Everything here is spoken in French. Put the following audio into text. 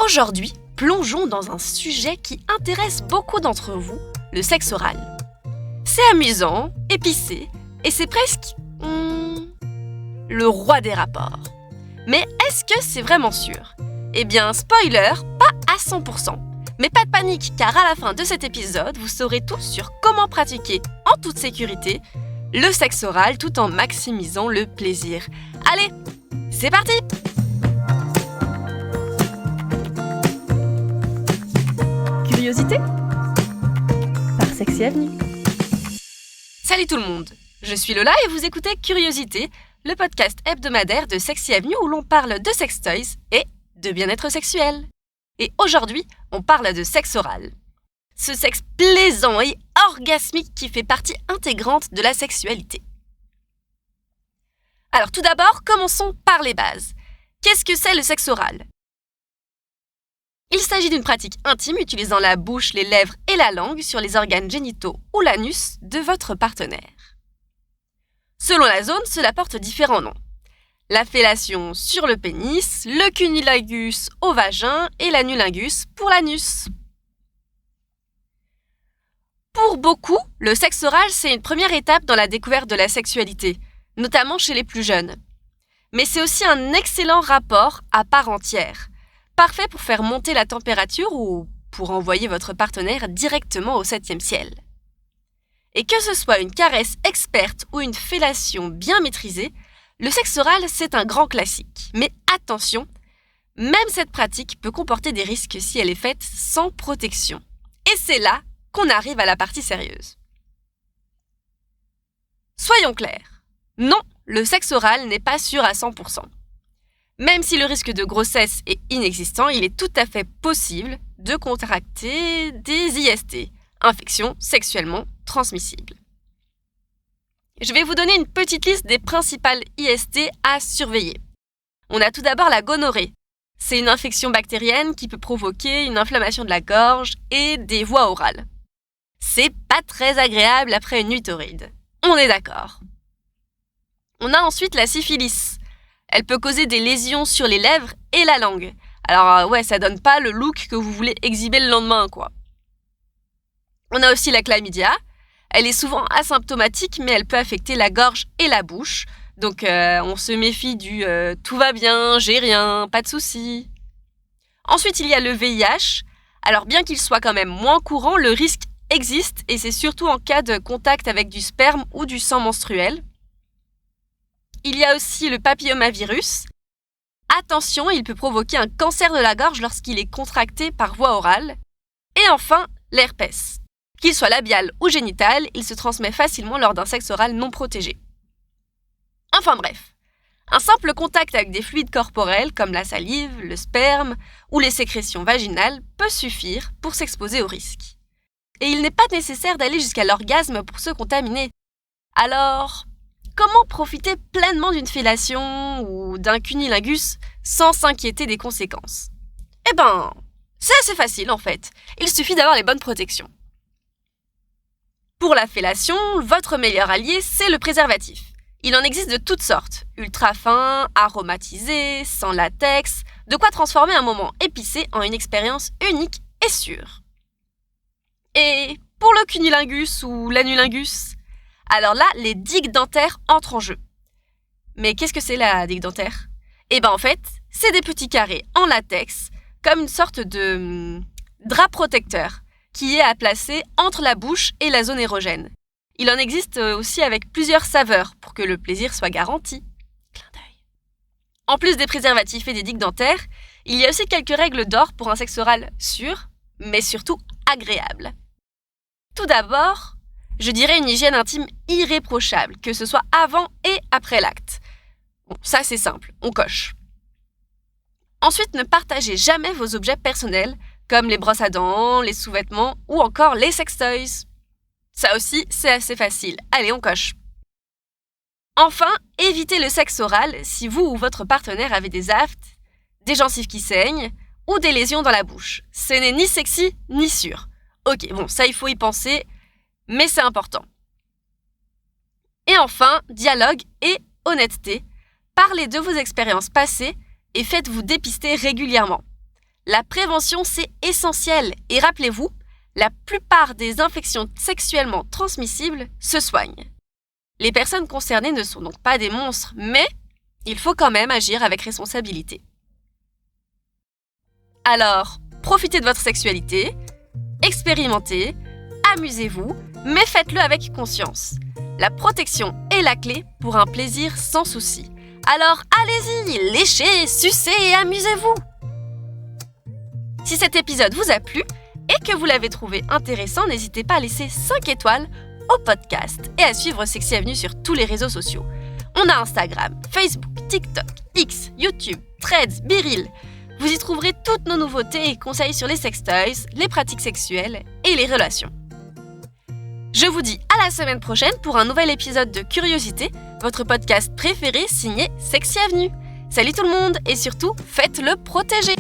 Aujourd'hui, plongeons dans un sujet qui intéresse beaucoup d'entre vous, le sexe oral. C'est amusant, épicé, et c'est presque... le roi des rapports. Mais est-ce que c'est vraiment sûr ? Eh bien, spoiler, pas à 100%. Mais pas de panique, car à la fin de cet épisode, vous saurez tout sur comment pratiquer en toute sécurité le sexe oral tout en maximisant le plaisir. Allez, c'est parti ! Curiosité par Sexy Avenue. Salut tout le monde, je suis Lola et vous écoutez Curiosité, le podcast hebdomadaire de Sexy Avenue où l'on parle de sex toys et de bien-être sexuel. Et aujourd'hui, on parle de sexe oral. Ce sexe plaisant et orgasmique qui fait partie intégrante de la sexualité. Alors tout d'abord, commençons par les bases. Qu'est-ce que c'est le sexe oral ? Il s'agit d'une pratique intime utilisant la bouche, les lèvres et la langue sur les organes génitaux ou l'anus de votre partenaire. Selon la zone, cela porte différents noms. La fellation sur le pénis, le cunnilingus au vagin et l'anulingus pour l'anus. Pour beaucoup, le sexe oral, c'est une première étape dans la découverte de la sexualité, notamment chez les plus jeunes. Mais c'est aussi un excellent rapport à part entière, parfait pour faire monter la température ou pour envoyer votre partenaire directement au 7e ciel. Et que ce soit une caresse experte ou une fellation bien maîtrisée, le sexe oral, c'est un grand classique. Mais attention, même cette pratique peut comporter des risques si elle est faite sans protection. Et c'est là qu'on arrive à la partie sérieuse. Soyons clairs, non, le sexe oral n'est pas sûr à 100%. Même si le risque de grossesse est inexistant, il est tout à fait possible de contracter des IST, infections sexuellement transmissibles. Je vais vous donner une petite liste des principales IST à surveiller. On a tout d'abord la gonorrhée. C'est une infection bactérienne qui peut provoquer une inflammation de la gorge et des voies orales. C'est pas très agréable après une nuit torride. On est d'accord. On a ensuite la syphilis. Elle peut causer des lésions sur les lèvres et la langue. Alors ça donne pas le look que vous voulez exhiber le lendemain, quoi. On a aussi la chlamydia. Elle est souvent asymptomatique, mais elle peut affecter la gorge et la bouche. Donc on se méfie du tout va bien, j'ai rien, pas de soucis. Ensuite, il y a le VIH. Alors bien qu'il soit quand même moins courant, le risque existe et c'est surtout en cas de contact avec du sperme ou du sang menstruel. Il y a aussi le papillomavirus. Attention, il peut provoquer un cancer de la gorge lorsqu'il est contracté par voie orale. Et enfin, l'herpès. Qu'il soit labial ou génital, il se transmet facilement lors d'un sexe oral non protégé. Enfin bref, un simple contact avec des fluides corporels comme la salive, le sperme ou les sécrétions vaginales peut suffire pour s'exposer au risque. Et il n'est pas nécessaire d'aller jusqu'à l'orgasme pour se contaminer. Alors, comment profiter pleinement d'une fellation ou d'un cunnilingus sans s'inquiéter des conséquences ? Eh ben, c'est assez facile en fait. Il suffit d'avoir les bonnes protections. Pour la fellation, votre meilleur allié, c'est le préservatif. Il en existe de toutes sortes, ultra fin, aromatisé, sans latex, de quoi transformer un moment épicé en une expérience unique et sûre. Et pour le cunnilingus ou l'anulingus, alors là, les digues dentaires entrent en jeu. Mais qu'est-ce que c'est la digue dentaire ? Eh ben en fait, c'est des petits carrés en latex, comme une sorte de drap protecteur, qui est à placer entre la bouche et la zone érogène. Il en existe aussi avec plusieurs saveurs pour que le plaisir soit garanti. Clin d'œil. En plus des préservatifs et des digues dentaires, il y a aussi quelques règles d'or pour un sexe oral sûr, mais surtout agréable. Tout d'abord, je dirais une hygiène intime irréprochable, que ce soit avant et après l'acte. Bon, ça c'est simple, on coche. Ensuite, ne partagez jamais vos objets personnels, comme les brosses à dents, les sous-vêtements ou encore les sextoys. Ça aussi, c'est assez facile. Allez, on coche. Enfin, évitez le sexe oral si vous ou votre partenaire avez des aftes, des gencives qui saignent ou des lésions dans la bouche. Ce n'est ni sexy ni sûr. Ok, bon, ça il faut y penser, mais c'est important. Et enfin, dialogue et honnêteté. Parlez de vos expériences passées et faites-vous dépister régulièrement. La prévention, c'est essentiel. Et rappelez-vous, la plupart des infections sexuellement transmissibles se soignent. Les personnes concernées ne sont donc pas des monstres, mais il faut quand même agir avec responsabilité. Alors, profitez de votre sexualité, expérimentez, amusez-vous, mais faites-le avec conscience. La protection est la clé pour un plaisir sans souci. Alors allez-y, léchez, sucez et amusez-vous. Si cet épisode vous a plu et que vous l'avez trouvé intéressant, n'hésitez pas à laisser 5 étoiles au podcast et à suivre Sexy Avenue sur tous les réseaux sociaux. On a Instagram, Facebook, TikTok, X, YouTube, Threads, BeReal. Vous y trouverez toutes nos nouveautés et conseils sur les sextoys, les pratiques sexuelles et les relations. Je vous dis à la semaine prochaine pour un nouvel épisode de Curiosité, votre podcast préféré signé Sexy Avenue. Salut tout le monde et surtout, faites-le protéger!